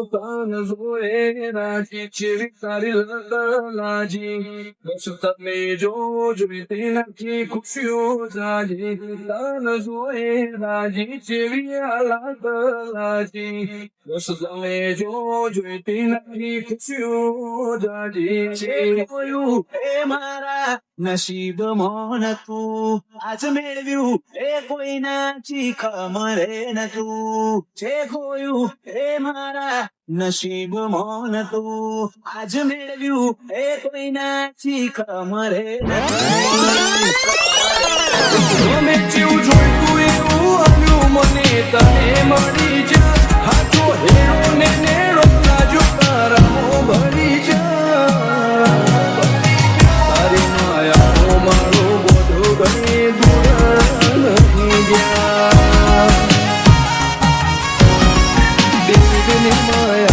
તન જોએ રાજી ચેવી તારી લાજી બસ તમે જોઈ તેનાથી ખુશીઓ જાજી તન જોએ રાજી ચેવી લાજી બસ તમે જોઈ તેનાથી ખુશીઓ જાજી જોયું એ મારા નસીબ નતું આજ મેળવ્યું એ કોઈનાથી ખમરે નતું જે ખોયું એ મારા નસીબ નતું આજ મેળવ્યું એ કોઈનાથી ખમરે તમે જેવું જોઈતું એવું આવ્યું મને તને મળી જા હાથો હેરો ને નેરો તાજો તારાઓ ભરી જા તારી માયાનો મારો બોધો ગણે દૂર નથી ગયા દેવીની માયા